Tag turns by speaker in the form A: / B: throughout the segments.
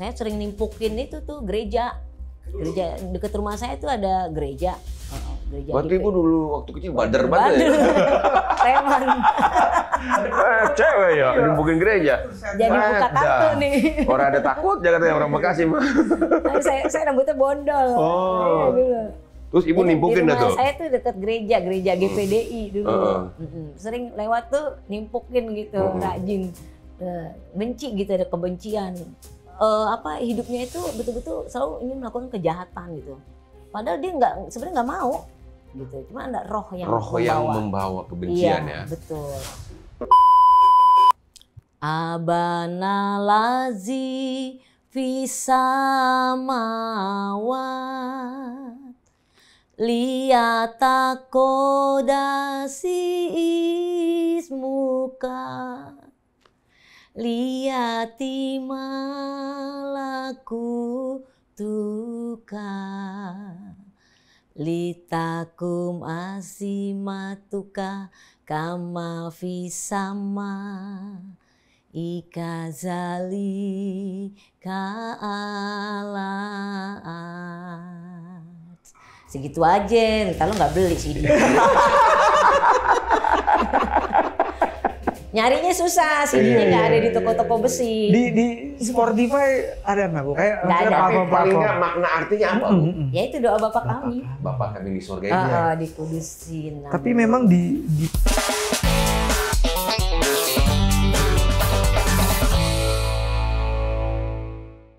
A: Saya sering nimpukin itu tuh gereja dekat rumah saya itu ada gereja. Gereja
B: Berarti Ibu dulu waktu kecil bader ya?
A: Preman.
B: Cewek ya, nimpukin gereja.
A: Jadi buka kartu nih.
B: Orang ada takut, jangan tanya orang Bekasi mah.
A: Saya rambutnya bondol.
B: Oh.
A: Dulu.
B: Terus Ibu nimpukin dah tuh?
A: Saya tuh dekat gereja GPDI dulu. Sering lewat tuh nimpukin gitu, rajin. Benci gitu, ada kebencian. Hidupnya itu betul-betul selalu ingin melakukan kejahatan gitu. Padahal dia sebenarnya nggak mau gitu. Cuma ada roh yang
B: membawa kebencian ya.
A: Betul. Abana lazi fi samawat liyatakodasi ismuka liyati malaku tuka litakum asimatuka kama fisama ikazali ka'alaat. Segitu aja, kalau nggak beli CD. Nyarinya susah, CD-nya nggak ada di toko-toko besi.
C: Di Spotify ada nggak Bu? Kayak
A: nggak ada.
B: Paling nggak makna artinya apa Bu?
A: Ya itu doa Bapak kami.
B: Bapak kami di surga ini ya.
A: Dikudusin.
C: Tapi memang di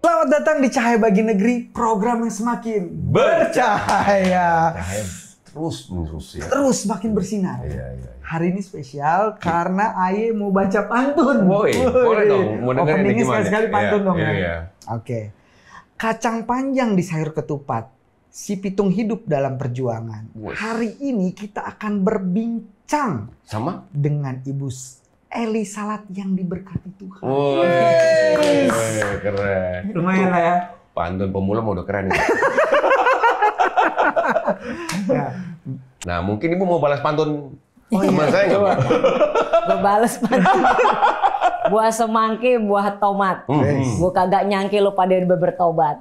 C: Selamat datang di Cahaya Bagi Negeri, program yang semakin bercahaya. Terus makin bersinar. Hari ini spesial karena Aye mau baca pantun.
B: Boleh dong. Mau dengerin
C: Openingnya
B: gimana?
C: sekali-sekali pantun dong ya.
B: Iya.
C: Oke. Kacang panjang di sayur ketupat, si pitung hidup dalam perjuangan. Hari ini kita akan berbincang
B: Sama?
C: dengan Ibu Eli Salat yang diberkati Tuhan.
B: Keren.
C: Lumayan lah ya.
B: Pantun pemula mau udah keren.
C: Ya.
B: Nah, mungkin Ibu mau balas pantun teman saya nggak?
A: Gue bales pantun. Buah semangke, buah tomat. Gue kagak nyangke lo pada udah bertobat.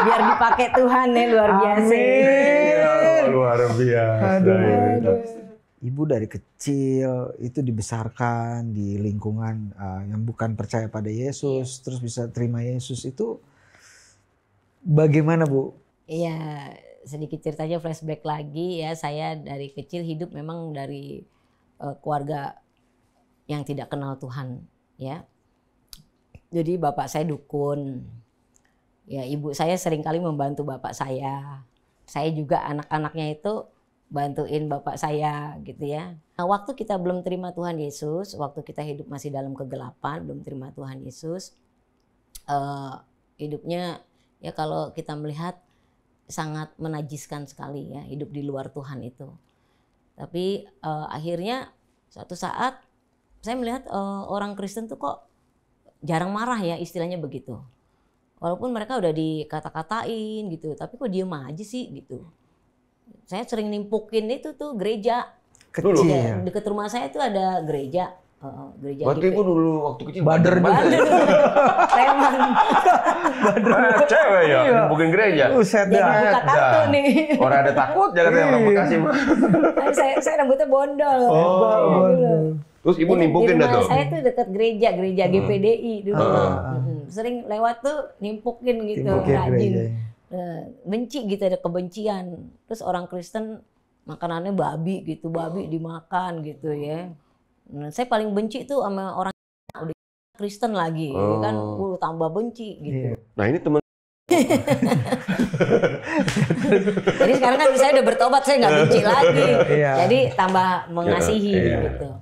A: Biar dipakai Tuhan ya, luar biasa.
B: Luar biasa.
C: Aduh. Ibu dari kecil itu dibesarkan di lingkungan yang bukan percaya pada Yesus, terus bisa terima Yesus itu bagaimana Bu?
A: Iya, sedikit ceritanya flashback lagi ya. Saya dari kecil hidup memang dari keluarga yang tidak kenal Tuhan ya. Jadi bapak saya dukun. Ya, ibu saya seringkali membantu bapak saya. Saya juga anak-anaknya itu bantuin bapak saya gitu ya. Nah, waktu kita belum terima Tuhan Yesus, waktu kita hidup masih dalam kegelapan, belum terima Tuhan Yesus, hidupnya ya kalau kita melihat sangat menajiskan sekali ya, hidup di luar Tuhan itu. Tapi akhirnya suatu saat saya melihat orang Kristen tuh kok jarang marah ya, istilahnya begitu. Walaupun mereka udah dikata-katain gitu, tapi kok diem aja sih gitu. Saya sering nimpukin itu tuh gereja.
C: Kecil.
A: Ya, dekat rumah saya tuh ada gereja. Gereja
B: Berarti Ibu dulu waktu kecil
C: bader
A: Preman.
B: Cewek ya, nimpukin gereja.
A: Jadi buka kartu nih.
B: Orang ada takut, jangan tanya orang Bekasi mah.
A: Saya rambutnya bondol.
B: Terus Ibu nimpukin dah tuh?
A: Saya tuh dekat gereja GPDI dulu. Sering lewat tuh nimpukin gitu, rajin. Benci gitu, ada kebencian. Terus orang Kristen makanannya babi gitu, babi dimakan gitu ya. Nah, saya paling benci tuh sama orang udah Kristen lagi, kan tambah benci gitu.
B: Nah ini teman.
A: Jadi sekarang kan saya udah bertobat, saya nggak benci lagi. Jadi tambah mengasihi gitu.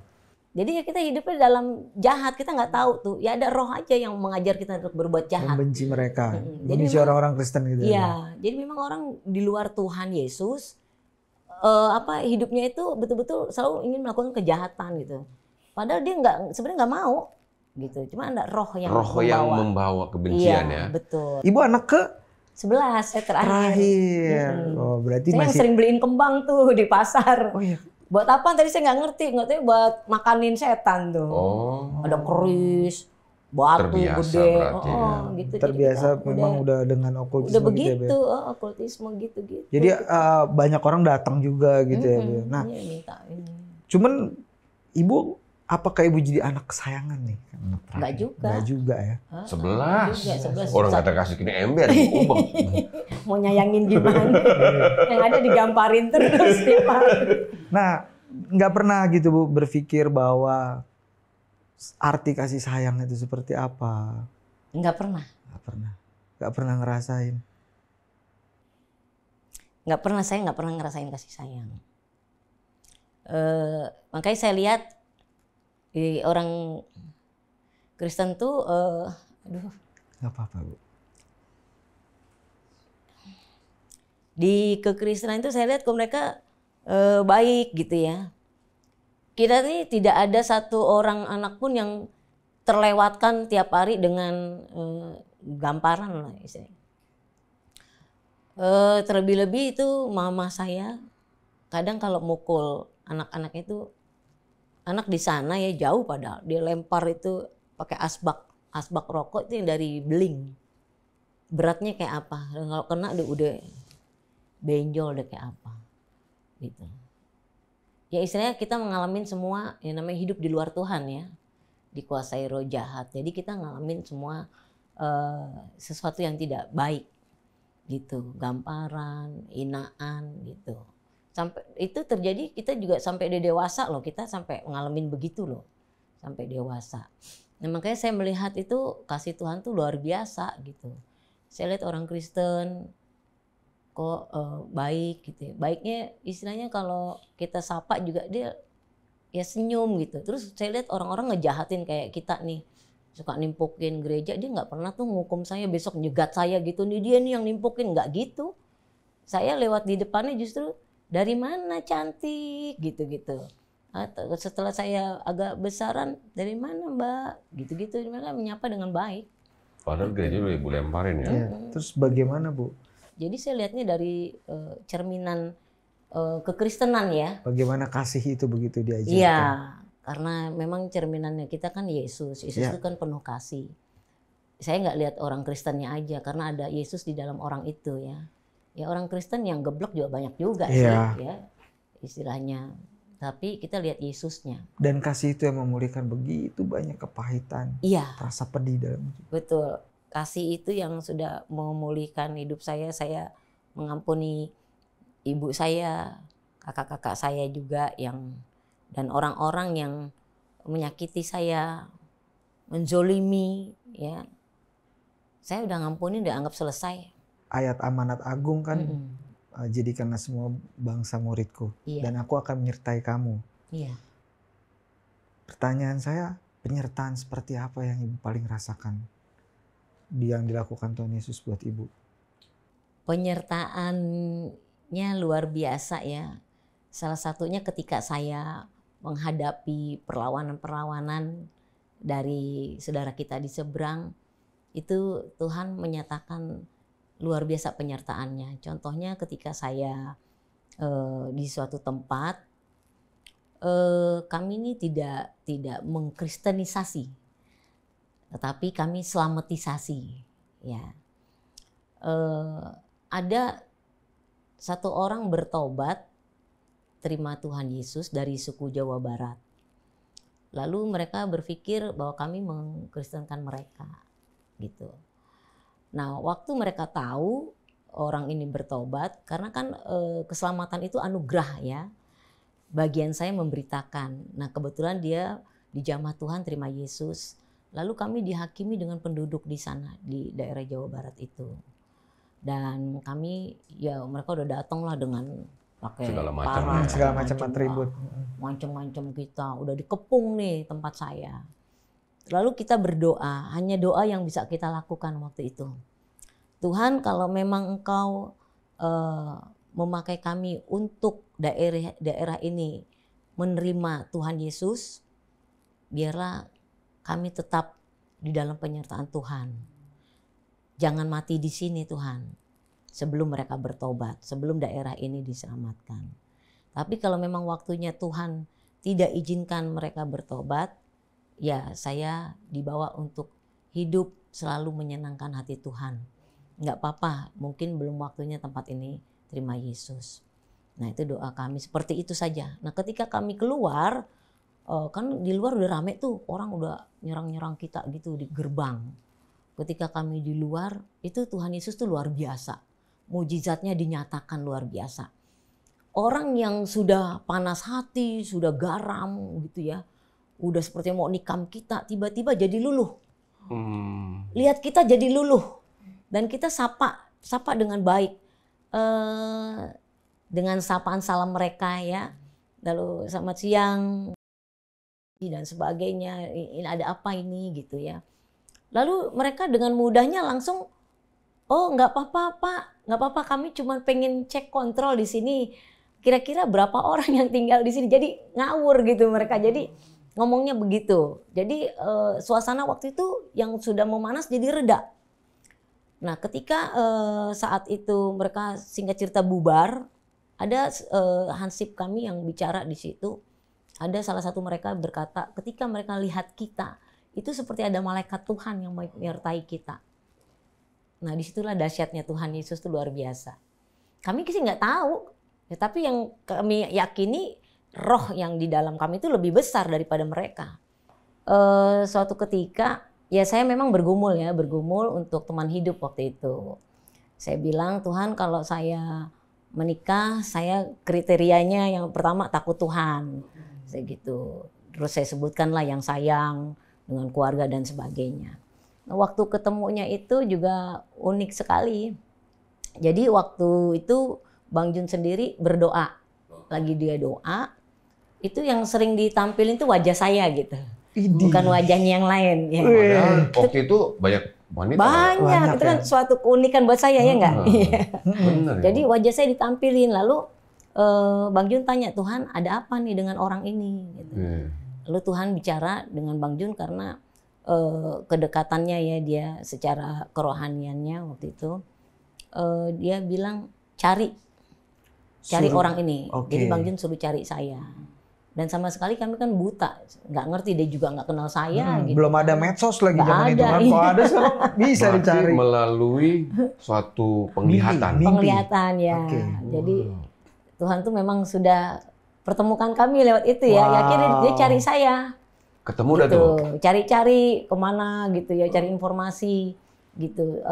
A: Jadi ya kita hidupnya dalam jahat, kita nggak tahu tuh. Ya ada roh aja yang mengajar kita untuk berbuat jahat.
C: Membenci mereka,
A: membenci
C: orang-orang Kristen gitu.
A: Iya, jadi memang orang di luar Tuhan Yesus, hidupnya itu betul-betul selalu ingin melakukan kejahatan gitu. Padahal dia sebenarnya nggak mau gitu. Cuma ada roh yang
B: membawa kebencian ya.
A: Betul.
C: Ibu anak ke
A: 11, saya terakhir.
C: Oh, berarti
A: saya
C: masih
A: yang sering beliin kembang tuh di pasar.
C: Oh iya.
A: Buat apa tadi saya nggak ngerti buat makanin setan tuh.
B: Oh.
A: Ada keris, batu
B: Terbiasa
A: gede,
B: berarti, ya.
A: gitu. Jadi
C: Terbiasa
A: kita
C: memang udah dengan okultisme
A: udah
C: gitu ya,
A: begitu,
C: Bu, ya?
A: okultisme gitu-gitu.
C: Jadi banyak orang datang juga gitu ya, Bu, ya. Nah,
A: Iya, minta ini.
C: cuman Ibu, apakah Ibu jadi anak kesayangan nih?
A: Nggak juga.
C: Nggak juga ya.
B: 11. Orang kata kasih kini ember, ubah.
A: Mau nyayangin gimana? Yang ada digamparin terus tiap hari.
C: Nah, nggak pernah gitu Bu berpikir bahwa arti kasih sayang itu seperti apa?
A: Nggak pernah.
C: Nggak pernah ngerasain.
A: Saya nggak pernah ngerasain kasih sayang. Makanya saya lihat di orang Kristen tuh,
C: Nggak apa-apa Bu.
A: di kekristenan itu saya lihat kok mereka baik gitu ya. Kita nih tidak ada satu orang anak pun yang terlewatkan tiap hari dengan gamparan lah istilahnya. Terlebih-lebih itu mama saya kadang kalau mukul anak-anak itu, anak di sana ya jauh padahal dia lempar itu pakai asbak rokok itu yang dari beling. Beratnya kayak apa? Dan kalau kena udah benjol udah kayak apa gitu. Ya istilahnya kita ngalamin semua yang namanya hidup di luar Tuhan ya, dikuasai roh jahat. Jadi kita ngalamin semua sesuatu yang tidak baik gitu, gamparan, hinaan gitu. Sampai itu terjadi kita juga sampai di dewasa loh, kita sampai ngalamin begitu loh sampai dewasa. Nah makanya saya melihat itu kasih Tuhan tuh luar biasa gitu. Saya lihat orang Kristen kok baik gitu ya. Baiknya istilahnya kalau kita sapa juga dia ya senyum gitu. Terus saya lihat orang-orang ngejahatin kayak kita nih, suka nimpukin gereja, dia nggak pernah tuh ngukum saya besok nyegat saya gitu, nih dia nih yang nimpukin, nggak gitu. Saya lewat di depannya justru dari mana cantik gitu-gitu. Setelah saya agak besaran, dari mana Mbak gitu-gitu, mereka menyapa dengan baik.
B: Padahal gereja udah Ibu lemparin ya.
C: Terus bagaimana Bu?
A: Jadi saya lihatnya dari cerminan kekristenan ya.
C: Bagaimana kasih itu begitu diajarkan?
A: Iya, karena memang cerminannya kita kan Yesus. Yesus itu kan penuh kasih. Saya nggak lihat orang Kristennya aja, karena ada Yesus di dalam orang itu ya. Ya orang Kristen yang geblok juga banyak juga sih ya istilahnya. Tapi kita lihat Yesusnya.
C: Dan kasih itu yang memulihkan begitu banyak kepahitan.
A: Iya.
C: Rasa pedih dalam itu.
A: Betul. Kasih itu yang sudah memulihkan hidup saya mengampuni ibu saya, kakak-kakak saya juga dan orang-orang yang menyakiti saya, menzolimi ya. Saya udah ngampuni, udah anggap selesai.
C: Ayat amanat agung kan, jadikanlah semua bangsa muridku, dan aku akan menyertai kamu.
A: Iya.
C: Pertanyaan saya, penyertaan seperti apa yang Ibu paling rasakan yang dilakukan Tuhan Yesus buat Ibu?
A: Penyertaannya luar biasa ya. Salah satunya ketika saya menghadapi perlawanan-perlawanan dari saudara kita di seberang, itu Tuhan menyatakan luar biasa penyertaannya. Contohnya ketika saya di suatu tempat, kami ini tidak mengkristenisasi, tetapi kami selamatisasi. Ya, ada satu orang bertobat, terima Tuhan Yesus dari suku Jawa Barat. Lalu mereka berpikir bahwa kami mengkristenkan mereka, gitu. Nah, waktu mereka tahu orang ini bertobat, karena kan keselamatan itu anugerah ya. Bagian saya memberitakan. Nah, kebetulan dia dijamah Tuhan terima Yesus. Lalu kami dihakimi dengan penduduk di sana di daerah Jawa Barat itu. Dan kami ya mereka udah datang lah dengan pakai
C: segala macam atribut.
A: Macam-macam kita udah dikepung nih tempat saya. Lalu kita berdoa, hanya doa yang bisa kita lakukan waktu itu. Tuhan, kalau memang Engkau memakai kami untuk daerah ini menerima Tuhan Yesus, biarlah kami tetap di dalam penyertaan Tuhan. Jangan mati di sini Tuhan, sebelum mereka bertobat, sebelum daerah ini diselamatkan. Tapi kalau memang waktunya Tuhan tidak izinkan mereka bertobat, ya saya dibawa untuk hidup selalu menyenangkan hati Tuhan. Nggak apa-apa, mungkin belum waktunya tempat ini terima Yesus. Nah itu doa kami seperti itu saja. Nah ketika kami keluar, kan di luar udah rame tuh, orang udah nyerang-nyerang kita gitu di gerbang. Ketika kami di luar, itu Tuhan Yesus tuh luar biasa. Mujizatnya dinyatakan luar biasa. Orang yang sudah panas hati, sudah garam gitu ya, udah seperti mau nikam kita, tiba-tiba jadi luluh. Lihat kita jadi luluh. Dan kita sapa dengan baik. Dengan sapaan salam mereka ya. Lalu selamat siang dan sebagainya. Ini ada apa ini gitu ya. Lalu mereka dengan mudahnya langsung, oh nggak apa-apa Pak, nggak apa-apa kami cuma pengen cek kontrol di sini. Kira-kira berapa orang yang tinggal di sini. Jadi ngawur gitu mereka. Jadi ngomongnya begitu. Jadi suasana waktu itu yang sudah memanas jadi reda. Nah ketika saat itu mereka singkat cerita bubar, ada hansip kami yang bicara di situ. Ada salah satu mereka berkata, ketika mereka lihat kita, itu seperti ada malaikat Tuhan yang menyertai kita. Nah disitulah dahsyatnya Tuhan Yesus itu luar biasa. Kami sih nggak tahu, ya, tapi yang kami yakini roh yang di dalam kami itu lebih besar daripada mereka. Suatu ketika, ya saya memang bergumul untuk teman hidup waktu itu. Saya bilang, Tuhan kalau saya menikah, saya kriterianya yang pertama takut Tuhan. Saya gitu. Terus saya sebutkanlah yang sayang dengan keluarga dan sebagainya. Nah, waktu ketemunya itu juga unik sekali. Jadi waktu itu Bang Jun sendiri berdoa. Lagi dia doa, itu yang sering ditampilin itu wajah saya gitu. Bukan wajahnya yang lain. Ya.
B: Padahal waktu itu banyak wanita.
A: Banyak, itu kan suatu keunikan buat saya ya enggak?
B: Bener,
A: jadi wajah saya ditampilin, lalu Bang Jun tanya, Tuhan ada apa nih dengan orang ini? Gitu. Lalu Tuhan bicara dengan Bang Jun karena kedekatannya ya dia secara kerohaniannya waktu itu. Dia bilang cari orang ini. Jadi Bang Jun suruh cari saya. Dan sama sekali kami kan buta, nggak ngerti, dia juga nggak kenal saya. Gitu.
C: Belum ada medsos lagi zaman itu kan, kalau ada sekarang bisa dicari.
B: Melalui suatu penglihatan.
A: Penglihatan ya. Jadi Tuhan tuh memang sudah pertemukan kami lewat itu ya. Yakin dia cari saya.
B: Ketemu
A: gitu.
B: dah tuh.
A: Cari-cari kemana gitu ya, cari informasi gitu.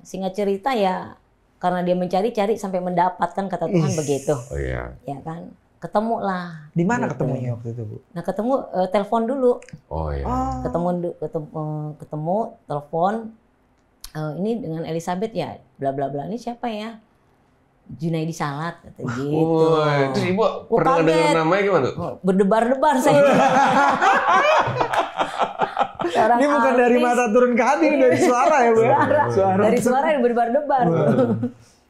A: Singkat cerita ya, karena dia mencari-cari sampai mendapatkan kata Tuhan begitu.
B: Oh iya.
A: Ya kan. Ketemu lah.
C: Di mana
A: gitu.
C: ketemunya waktu itu, Bu?
A: Nah ketemu telepon dulu.
B: Oh iya.
A: Ketemu telepon. Ini dengan Elizabeth ya, bla bla bla. Ini siapa ya? Junaidi Salat kata gitu.
B: Oh, terus Ibu pernah dengar namanya gimana tuh?
A: Berdebar-debar saya.
C: Ini bukan dari mata turun ke hati, dari suara ya, Bu.
A: Suara. Dari suara yang berdebar-debar.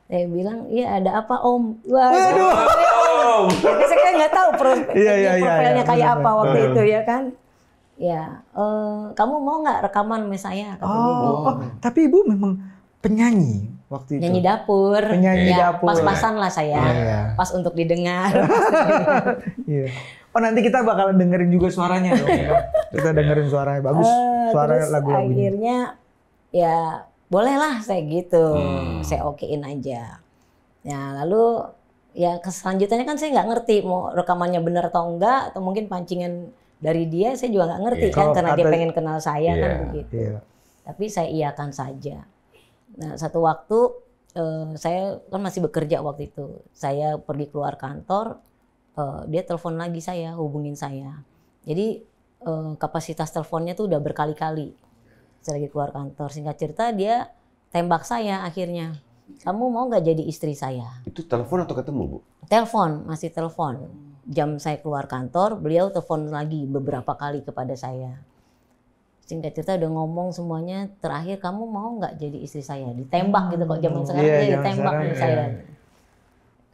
A: Saya bilang, iya ada apa Om? Wah, saya kan nggak tahu profilnya kayak apa waktu itu ya kan. Ya, kamu mau nggak rekaman sama saya?
C: Tapi Ibu memang penyanyi waktu itu.
A: Nyanyi dapur.
C: Penyanyi dapur.
A: Pas-pasan lah saya. Pas untuk didengar.
C: Oh nanti kita bakalan dengerin juga suaranya dong. Kita dengerin suaranya, bagus. Suara lagu-lagunya.
A: Akhirnya ya bolehlah saya gitu, saya okein aja. Ya lalu ya selanjutnya kan saya nggak ngerti mau rekamannya benar atau enggak, atau mungkin pancingan dari dia, saya juga nggak ngerti kan karena dia pengen kenal saya kan begitu. Tapi saya iakan saja. Nah satu waktu saya kan masih bekerja waktu itu, saya pergi keluar kantor, dia telepon lagi saya, hubungin saya. Jadi kapasitas teleponnya tuh udah berkali-kali. Saya lagi keluar kantor, singkat cerita dia tembak saya akhirnya. Kamu mau nggak jadi istri saya?
B: Itu telepon atau ketemu, Bu?
A: Telepon, masih telepon. Jam saya keluar kantor, beliau telepon lagi beberapa kali kepada saya. Singkat cerita udah ngomong semuanya, terakhir kamu mau nggak jadi istri saya? Ditembak gitu kok zaman sekarang dia ditembak sama saya.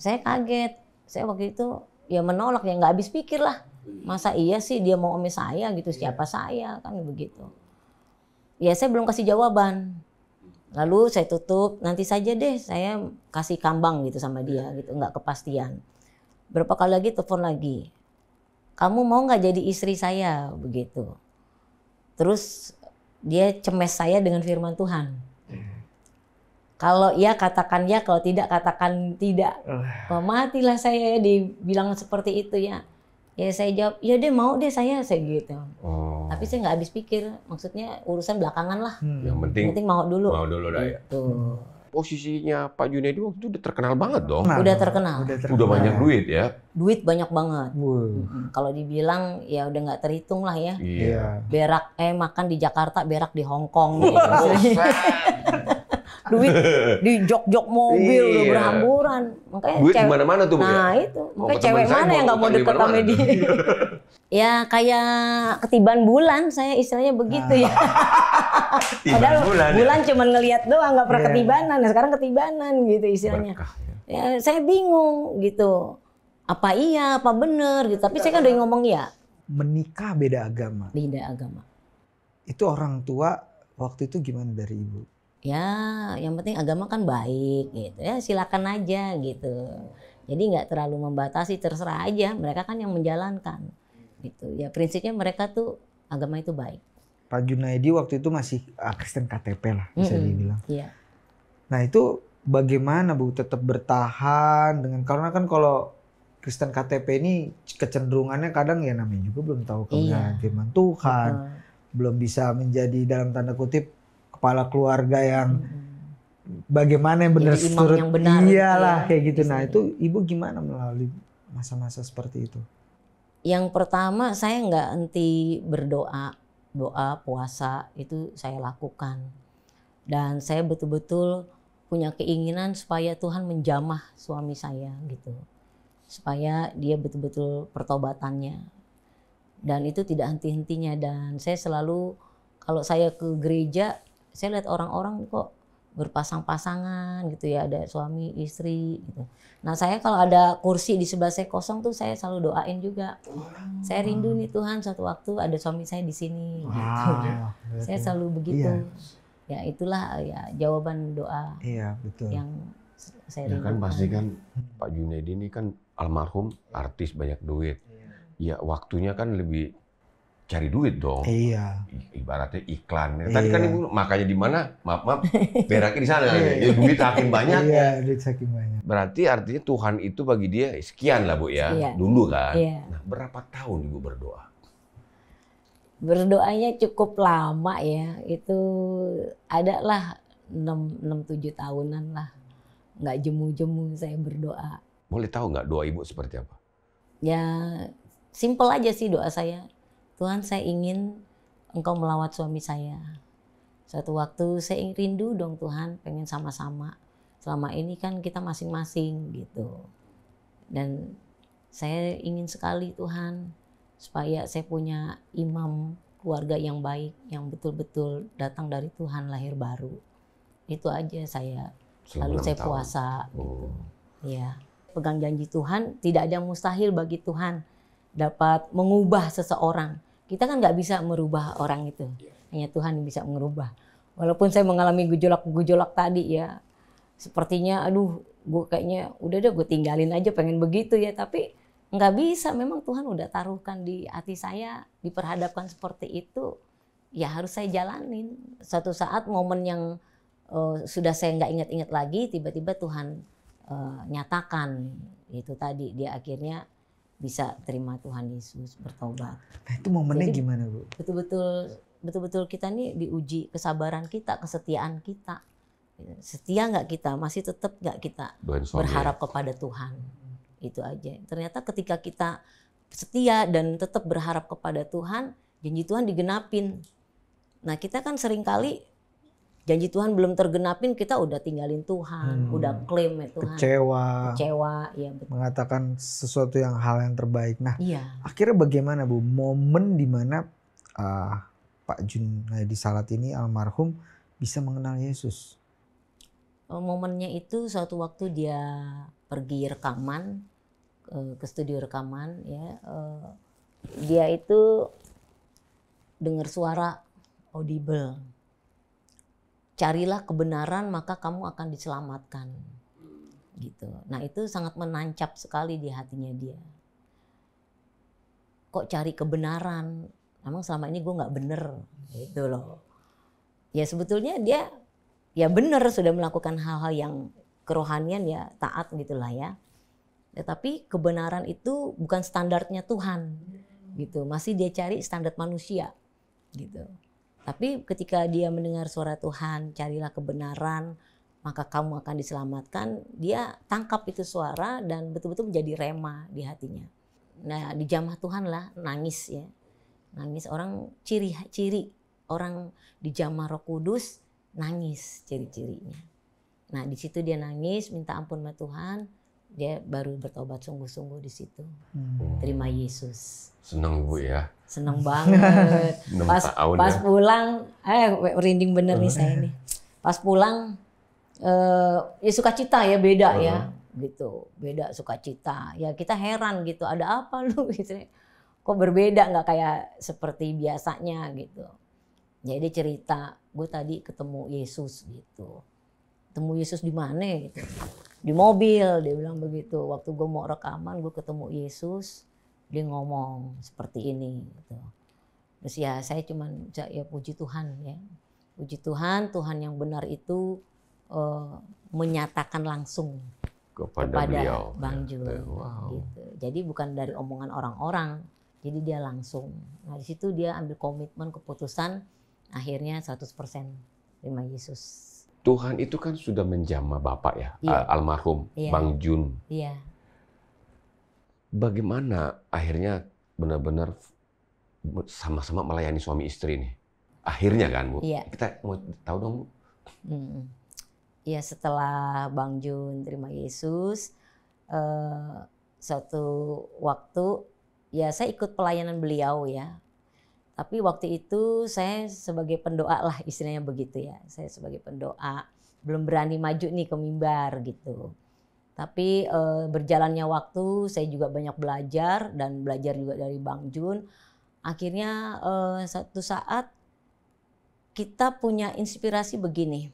A: Saya kaget, saya waktu itu ya menolak, ya nggak habis pikir lah. Masa iya sih dia mau sama saya gitu, siapa saya kan begitu. Ya saya belum kasih jawaban. Lalu saya tutup, nanti saja deh saya kasih kambang gitu sama dia gitu, nggak kepastian. Berapa kali lagi telepon lagi, kamu mau nggak jadi istri saya begitu. Terus dia cemes saya dengan firman Tuhan. Kalau ya katakan ya, kalau tidak katakan tidak. Matilah saya dibilang seperti itu ya. Ya saya jawab, ya deh mau deh saya gitu. Tapi saya nggak habis pikir, maksudnya urusan belakangan lah.
B: Yang penting
A: mau dulu.
B: Mau dulu dah ya. Posisinya Pak Junedi waktu itu udah terkenal banget dong.
A: Udah terkenal.
B: Udah banyak duit ya.
A: Duit banyak banget. Kalau dibilang ya udah nggak terhitung lah ya.
B: Iya.
A: Berak makan di Jakarta, berak di Hong Kong. Gitu. Duit di jok-jok mobil udah berhamburan. Makanya
B: duit di mana-mana tuh, Bu.
A: Nah, itu. Makanya cewek mana yang nggak mau deket sama dia? Ya kayak ketiban bulan, saya istilahnya begitu ya. Padahal bulan cuma ngelihat doang, nggak pernah ketibanan. Nah, sekarang ketibanan gitu istilahnya. Ya, saya bingung gitu. Apa iya, apa bener gitu. Tapi saya kan udah ngomong ya.
C: Menikah beda agama.
A: Beda agama.
C: Itu orang tua waktu itu gimana dari ibu?
A: Ya, yang penting agama kan baik gitu ya, silakan aja gitu. Jadi nggak terlalu membatasi, terserah aja. Mereka kan yang menjalankan gitu. Ya prinsipnya mereka tuh agama itu baik.
C: Pak Junaidi waktu itu masih Kristen KTP lah bisa dibilang.
A: Iya.
C: Nah itu bagaimana Bu tetap bertahan dengan, karena kan kalau Kristen KTP ini kecenderungannya kadang ya namanya juga belum tahu kebenaran firman Tuhan, belum bisa menjadi dalam tanda kutip kepala keluarga yang bagaimana yang benar
A: surut, yang benar,
C: iyalah kayak gitu. Nah itu ibu gimana melalui masa-masa seperti itu?
A: Yang pertama saya nggak henti berdoa, doa puasa itu saya lakukan, dan saya betul-betul punya keinginan supaya Tuhan menjamah suami saya gitu, supaya dia betul-betul pertobatannya, dan itu tidak henti-hentinya. Dan saya selalu kalau saya ke gereja, saya lihat orang-orang kok berpasang-pasangan gitu ya, ada suami istri gitu. Nah saya kalau ada kursi di sebelah saya kosong tuh saya selalu doain juga. Saya rindu nih Tuhan suatu waktu ada suami saya di sini. Gitu. Saya selalu begitu. Ya itulah ya jawaban doa.
C: Iya betul.
A: Yang saya rindukan.
B: Kan pasti kan Pak Junaidi ini kan almarhum artis banyak duit. Ya waktunya kan lebih cari duit dong.
C: Iya.
B: Ibaratnya iklan. Tadi kan ibu makanya di mana? Maaf, beraknya di sana. Ya, duit saking banyak.
C: Iya, duit saking banyak.
B: Berarti artinya Tuhan itu bagi dia sekian lah Bu ya. Dulu kan.
A: Iya.
B: Nah, berapa tahun ibu berdoa?
A: Berdoanya cukup lama ya. Itu ada lah 6-7 tahunan lah. Nggak jemu-jemu saya berdoa.
B: Boleh tahu nggak doa ibu seperti apa?
A: Ya simple aja sih doa saya. Tuhan, saya ingin Engkau melawat suami saya. Suatu waktu saya rindu dong Tuhan, pengen sama-sama. Selama ini kan kita masing-masing gitu. Dan saya ingin sekali Tuhan, supaya saya punya imam keluarga yang baik, yang betul-betul datang dari Tuhan lahir baru. Itu aja saya. Lalu saya puasa. Gitu. Ya. Pegang janji Tuhan, tidak ada yang mustahil bagi Tuhan dapat mengubah seseorang. Kita kan nggak bisa merubah orang itu, hanya Tuhan yang bisa merubah. Walaupun saya mengalami gejolak tadi ya, sepertinya aduh gue kayaknya udah deh gue tinggalin aja, pengen begitu ya, tapi nggak bisa. Memang Tuhan udah taruhkan di hati saya, diperhadapkan seperti itu, ya harus saya jalanin. Suatu saat momen yang sudah saya nggak ingat-ingat lagi, tiba-tiba Tuhan nyatakan itu tadi, dia akhirnya bisa terima Tuhan Yesus, bertobat.
C: Nah itu momennya jadi, gimana Bu?
A: Betul-betul kita nih diuji kesabaran kita, kesetiaan kita. Setia nggak kita? Masih tetap nggak kita berharap kepada Tuhan? Itu aja. Ternyata ketika kita setia dan tetap berharap kepada Tuhan, janji Tuhan digenapin. Nah kita kan seringkali janji Tuhan belum tergenapin, kita udah tinggalin Tuhan, udah klaim ya Tuhan. Kecewa, ya betul.
C: Mengatakan sesuatu hal yang terbaik. Nah, akhirnya bagaimana Bu? Momen di mana Pak Junaidi Salat ini almarhum bisa mengenal Yesus?
A: Momennya itu suatu waktu dia pergi rekaman, ke studio rekaman, ya. Dia itu dengar suara audible. Carilah kebenaran maka kamu akan diselamatkan. Gitu. Nah itu sangat menancap sekali di hatinya dia. Kok cari kebenaran? Emang selama ini gue nggak bener, gitu loh. ya sebetulnya dia ya benar sudah melakukan hal-hal yang kerohanian ya taat gitulah ya. Tetapi kebenaran itu bukan standarnya Tuhan gitu. Masih dia cari standar manusia gitu. Tapi ketika dia mendengar suara Tuhan, carilah kebenaran, maka kamu akan diselamatkan. Dia tangkap itu suara dan betul-betul menjadi rema di hatinya. Nah, di jamah Tuhan lah nangis ya. Nangis orang ciri-ciri orang di jamah Roh Kudus nangis ciri-cirinya. Nah, di situ dia nangis, minta ampun sama Tuhan, dia baru bertobat sungguh-sungguh di situ. Terima Yesus.
B: Senang Ibu ya.
A: Senang banget.
B: 6 tahun
A: Pas
B: ya.
A: pulang, merinding bener nih saya nih. Pas pulang, ya sukacita ya beda ya, gitu. Beda sukacita. Ya kita heran gitu, ada apa lu gitu. Kok berbeda nggak kayak seperti biasanya gitu. Jadi dia cerita, gue tadi ketemu Yesus gitu. Ketemu Yesus di mana gitu. Di mobil, dia bilang begitu. Waktu gue mau rekaman, gue ketemu Yesus. Dia ngomong seperti ini gitu. Terus ya saya cuman ya puji Tuhan ya. Puji Tuhan, Tuhan yang benar itu menyatakan langsung kepada
B: beliau.
A: Bang Jun.
B: Wow.
A: Gitu. Jadi bukan dari omongan orang-orang. Jadi dia langsung. Nah di situ dia ambil komitmen, keputusan, akhirnya 100% terima Yesus.
B: Tuhan itu kan sudah menjamah Bapak ya,
A: Iya.
B: almarhum
A: Iya.
B: Bang Jun.
A: Iya.
B: Bagaimana akhirnya benar-benar sama-sama melayani suami istri nih? Akhirnya kan Bu?
A: Iya.
B: Kita mau tahu dong Bu.
A: Ya setelah Bang Jun terima Yesus, suatu waktu ya saya ikut pelayanan beliau ya. Tapi waktu itu saya sebagai pendoa lah istilahnya begitu ya. Saya sebagai pendoa belum berani maju nih ke mimbar gitu. Tapi berjalannya waktu saya juga banyak belajar dan belajar juga dari Bang Jun. Akhirnya satu saat kita punya inspirasi begini.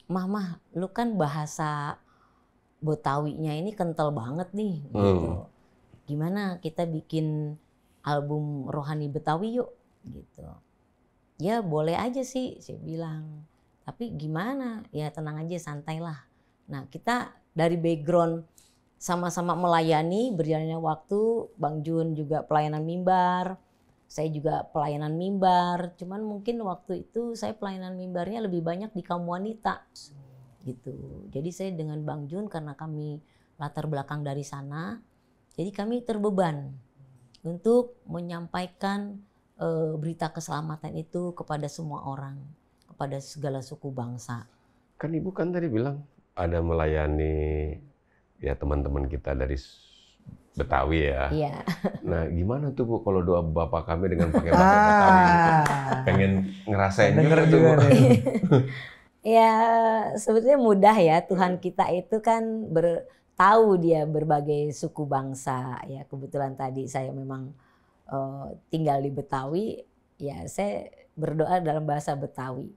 A: Mama, lu kan bahasa Betawinya ini kental banget nih gitu. Gimana kita bikin album rohani Betawi yuk gitu. Ya boleh aja sih saya bilang. Tapi gimana? Ya tenang aja, santailah. Nah kita dari background sama-sama melayani, berjalannya waktu, Bang Jun juga pelayanan mimbar, saya juga pelayanan mimbar. Cuman mungkin waktu itu saya pelayanan mimbarnya lebih banyak di kaum wanita gitu. Jadi saya dengan Bang Jun karena kami latar belakang dari sana, jadi kami terbeban untuk menyampaikan berita keselamatan itu kepada semua orang, kepada segala suku bangsa.
B: Kan Ibu kan tadi bilang ada melayani ya teman-teman kita dari Betawi ya.
A: Iya.
B: Nah gimana tuh Bu kalau doa Bapak kami dengan pakai bahasa Betawi gitu? Pengen ngerasain juga tuh Bu.
A: Ya sebetulnya mudah ya, Tuhan kita itu kan tahu dia berbagai suku bangsa ya. Kebetulan tadi saya memang tinggal di Betawi, ya saya berdoa dalam bahasa Betawi.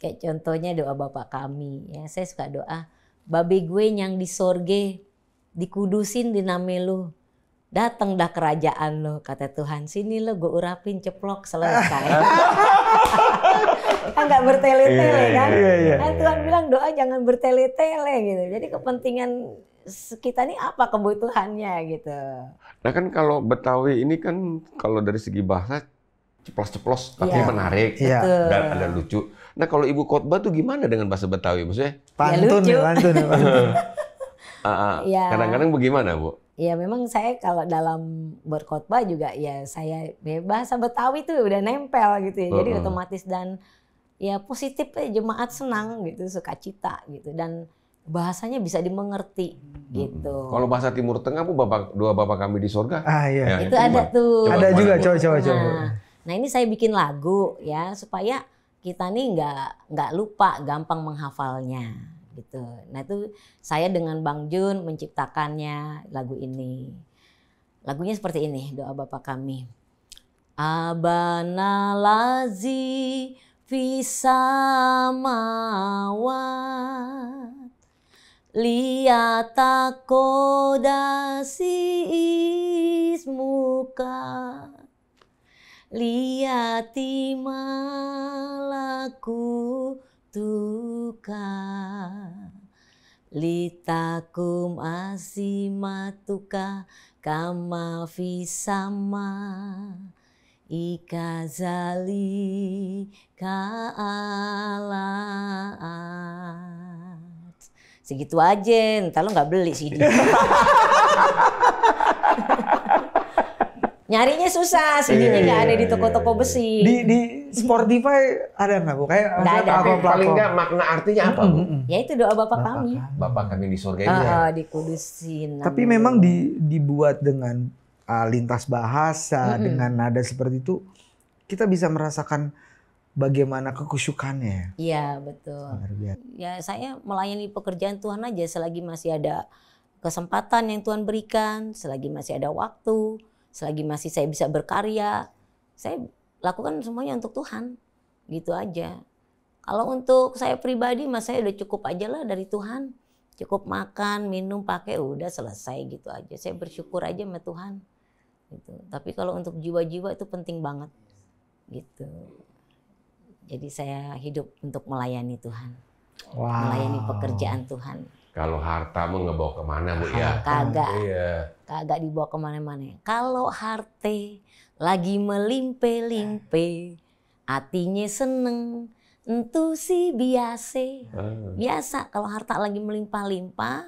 A: Kayak contohnya doa Bapak kami ya, saya suka doa, babe gue yang di sorge dikudusin di namelu, datang dah kerajaan lo, kata Tuhan, sini lo gue urapin ceplok selesai. Kan nggak bertele-tele kan? Kan Tuhan bilang doa jangan bertele-tele gitu. Jadi kepentingan kita ini apa kebutuhannya gitu.
B: Nah kan kalau Betawi ini kan kalau dari segi bahasa ceplos-ceplos tapi
A: Iya.
B: menarik dan ada lucu. Nah kalau Ibu khotbah tuh gimana dengan bahasa Betawi maksudnya?
C: Pantun
A: lucu.
C: ya, pantun.
A: Ya.
B: Kadang-kadang bagaimana Bu?
A: Ya memang saya kalau dalam berkhotbah juga ya saya bahasa Betawi tuh udah nempel gitu ya. Jadi otomatis dan ya positif jemaat senang gitu, sukacita gitu dan bahasanya bisa dimengerti gitu.
B: Kalau bahasa Timur Tengah Bu, doa Bapak kami di surga.
A: Ya, itu ada tuh.
C: Ada juga, coba.
A: Nah ini saya bikin lagu ya supaya kita nih nggak lupa, gampang menghafalnya gitu. Nah itu saya dengan Bang Jun menciptakannya lagu ini. Lagunya seperti ini, doa Bapa kami. Abana lazi fi samawat liyatakodasi ismuka liati malaku tuka litakum asimatuka kama visama ikazali kaalat. Segitu aja, ntar lo nggak beli CD. Nyarinya susah, CD-nya nggak ada di toko-toko besi.
C: Di Spotify ada nggak Bu? Kayak
A: Nggak ada.
B: Paling nggak makna artinya apa Bu?
A: Ya itu doa Bapa kami.
B: Bapak kami di surga ini ya.
A: Dikudusin.
C: Tapi memang dibuat dengan lintas bahasa, dengan nada seperti itu, kita bisa merasakan bagaimana kekusyukannya.
A: Iya, betul. Ya saya melayani pekerjaan Tuhan aja selagi masih ada kesempatan yang Tuhan berikan, selagi masih ada waktu, selagi masih saya bisa berkarya, saya lakukan semuanya untuk Tuhan. Gitu aja. Kalau untuk saya pribadi, mas saya udah cukup aja lah dari Tuhan. Cukup makan, minum, pakai, udah selesai gitu aja. Saya bersyukur aja sama Tuhan. Gitu. Tapi kalau untuk jiwa-jiwa itu penting banget. Gitu. Jadi saya hidup untuk melayani Tuhan. Melayani pekerjaan Tuhan.
B: Kalau harta mau ngebawa kemana Bu ya?
A: Kagak.
B: Iya.
A: Kagak dibawa kemana-mana. Kalau harta lagi melimpe-limpe, hatinya seneng, entu sih biasa. Biasa kalau harta lagi melimpah-limpah,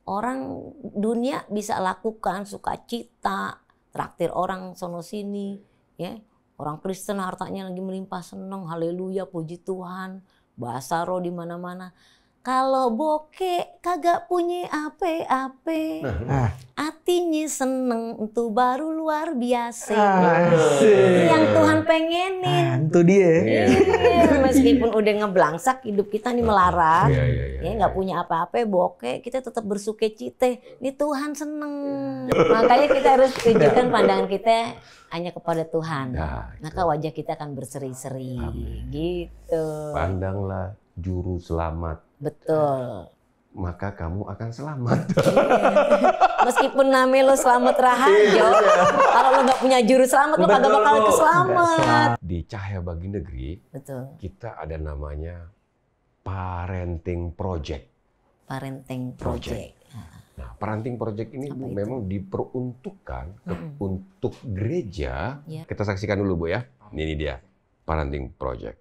A: orang dunia bisa lakukan sukacita, traktir orang sono sini, ya. Orang Kristen hartanya lagi melimpah seneng, haleluya, puji Tuhan, bahasa roh di mana-mana. Kalau bokeh kagak punya ape-ape, hatinya seneng itu baru luar biasa. Yang Tuhan pengenin.
C: Itu dia.
A: Iya, meskipun udah ngeblangsak hidup kita nih melarat, ya nggak punya apa-apa, bokeh, kita tetap bersukacita. Ini Tuhan seneng. Makanya kita harus tunjukkan pandangan kita hanya kepada Tuhan. Maka wajah kita akan berseri-seri. Gitu.
B: Pandanglah juru selamat.
A: Betul.
B: Maka kamu akan selamat.
A: Meskipun namanya lo selamat rahajo, kalau lo nggak punya juru selamat, lo kagak bakal keselamat.
B: Di Cahaya Bagi Negeri,
A: Betul.
B: kita ada namanya Parenting Project.
A: Parenting Project.
B: Nah, Parenting Project ini Bu, memang diperuntukkan untuk gereja.
A: Ya.
B: Kita saksikan dulu Bu ya. Ini dia, Parenting Project.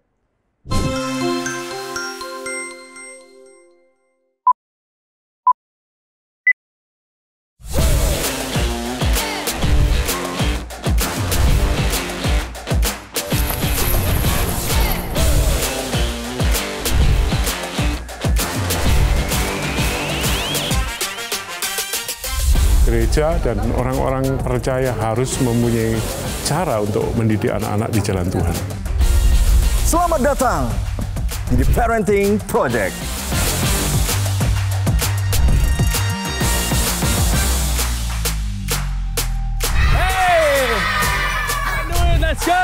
D: Gereja dan orang-orang percaya harus mempunyai cara untuk mendidik anak-anak di jalan Tuhan.
E: Selamat datang di The Parenting Project.
F: Hey! Let's go!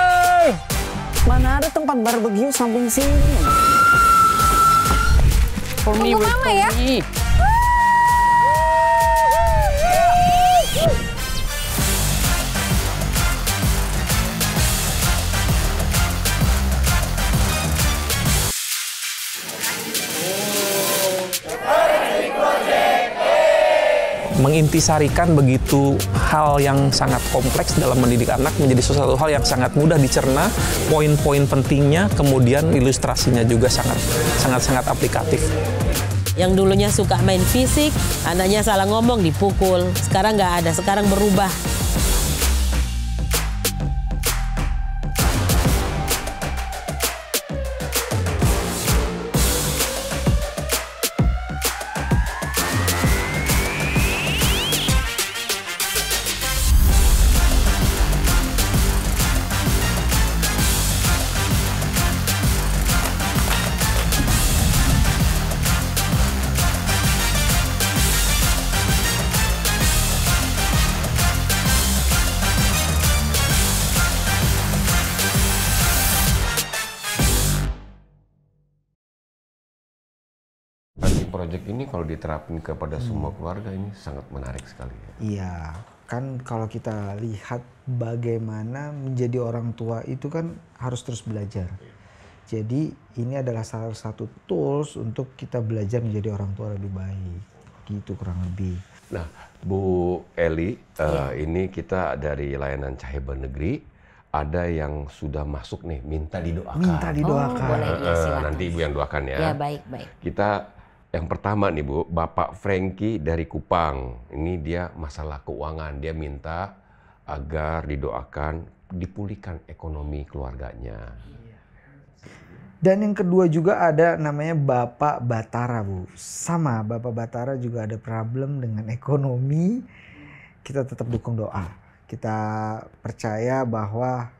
G: Mana ada tempat barbeque samping sini?
F: Tunggu mama ya.
H: Mengintisarikan begitu hal yang sangat kompleks dalam mendidik anak menjadi sesuatu hal yang sangat mudah dicerna, poin-poin pentingnya, kemudian ilustrasinya juga sangat aplikatif.
I: Yang dulunya suka main fisik, anaknya salah ngomong dipukul. Sekarang nggak ada, sekarang berubah.
B: Project ini kalau diterapin kepada semua keluarga ini sangat menarik sekali. Ya.
C: Iya. kan kalau kita lihat bagaimana menjadi orang tua itu kan harus terus belajar. Jadi ini adalah salah satu tools untuk kita belajar menjadi orang tua lebih baik. Gitu kurang lebih.
B: Nah, Bu Eli, ini kita dari layanan Cahaya Negeri, ada yang sudah masuk nih, minta didoakan.
C: Minta didoakan.
A: Oh, boleh, ya, silakan.
B: Nanti Ibu yang doakan ya.
A: Ya, baik.
B: Kita yang pertama nih Bu, Bapak Frankie dari Kupang. Ini dia masalah keuangan, dia minta agar didoakan dipulihkan ekonomi keluarganya.
C: Dan yang kedua juga ada namanya Bapak Batara, Bu. Sama, Bapak Batara juga ada problem dengan ekonomi. Kita tetap dukung doa. Kita percaya bahwa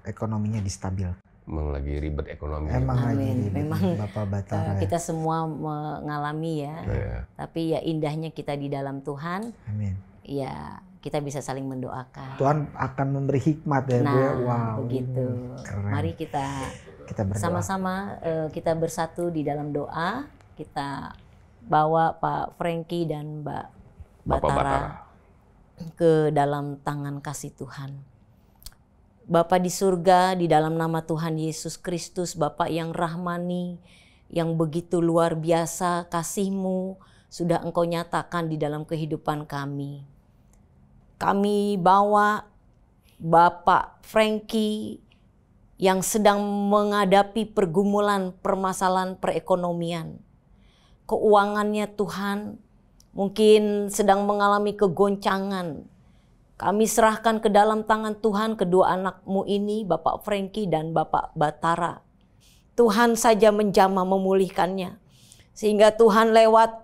C: ekonominya distabil.
B: Memang lagi ribet ekonomi.
C: Emang lagi ribet.
A: Memang
C: Bapak Batara.
A: kita semua mengalami ya. Tapi ya indahnya kita di dalam Tuhan.
C: Amin.
A: Ya kita bisa saling mendoakan.
C: Tuhan akan memberi hikmat ya, Bu. Wow.
A: Begitu.
C: Keren.
A: Mari kita
C: berdoa.
A: Sama-sama kita bersatu di dalam doa. Kita bawa Pak Frankie dan Mbak Batara ke dalam tangan kasih Tuhan. Bapa di surga, di dalam nama Tuhan Yesus Kristus, Bapa yang rahmani, yang begitu luar biasa kasih-Mu sudah Engkau nyatakan di dalam kehidupan kami. Kami bawa Bapak Frankie yang sedang menghadapi pergumulan permasalahan perekonomian. Keuangannya Tuhan mungkin sedang mengalami kegoncangan. Kami serahkan ke dalam tangan Tuhan kedua anak-Mu ini, Bapak Frankie dan Bapak Batara. Tuhan saja menjamah memulihkannya. Sehingga Tuhan lewat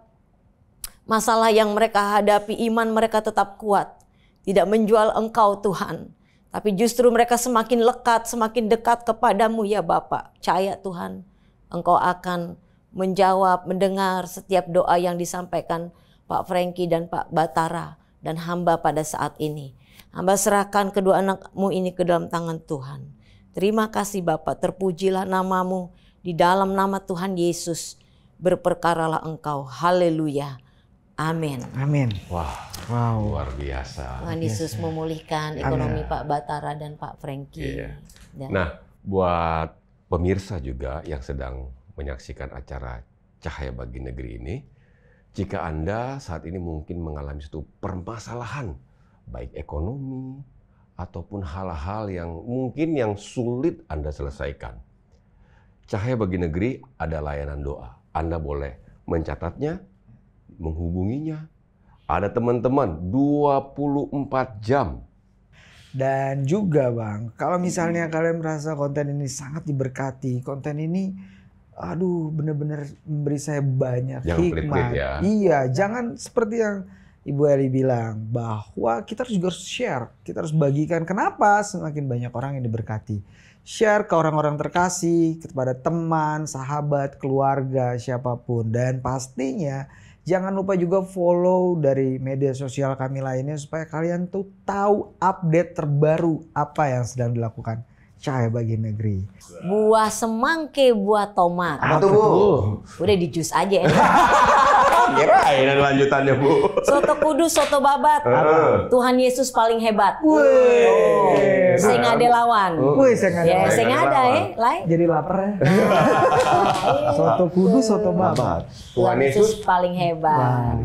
A: masalah yang mereka hadapi, iman mereka tetap kuat. Tidak menjual Engkau Tuhan. Tapi justru mereka semakin lekat, semakin dekat kepadamu ya Bapak. Percaya Tuhan, Engkau akan menjawab, mendengar setiap doa yang disampaikan Pak Frankie dan Pak Batara. Dan hamba pada saat ini. Hamba serahkan kedua anak-Mu ini ke dalam tangan Tuhan. Terima kasih Bapak, terpujilah nama-Mu. Di dalam nama Tuhan Yesus, berperkaralah Engkau. Haleluya. Amin.
C: Amin.
B: Wow, luar biasa.
A: Tuhan Yesus memulihkan ekonomi Pak Batara dan Pak Frankie.
B: Nah, buat pemirsa juga yang sedang menyaksikan acara Cahaya Bagi Negeri ini, jika Anda saat ini mungkin mengalami suatu permasalahan, baik ekonomi ataupun hal-hal yang mungkin yang sulit Anda selesaikan, Cahaya Bagi Negeri ada layanan doa. Anda boleh mencatatnya, menghubunginya. Ada teman-teman 24 jam.
C: Dan juga Bang, kalau misalnya kalian merasa konten ini sangat diberkati, konten ini benar-benar memberi saya banyak hikmat.
B: Ya.
C: Iya, jangan seperti yang Ibu Eli bilang bahwa kita juga harus share, kita harus bagikan. Kenapa? Semakin banyak orang yang diberkati. Share ke orang-orang terkasih, kepada teman, sahabat, keluarga, siapapun. Dan pastinya jangan lupa juga follow dari media sosial kami lainnya supaya kalian tuh tahu update terbaru apa yang sedang dilakukan Cahaya Bagi Negeri.
A: Buah semangke, buah tomat.
B: Apa tuh, Bu?
A: Udah di jus aja ya.
B: Kirain ada lanjutannya, Bu.
A: Soto kudus, soto babat. Tuhan Yesus paling hebat. Saya nggak ada lawan. Saya nggak ada ya.
C: Jadi lapar ya. Soto kudus, soto babat.
A: Tuhan Yesus paling hebat.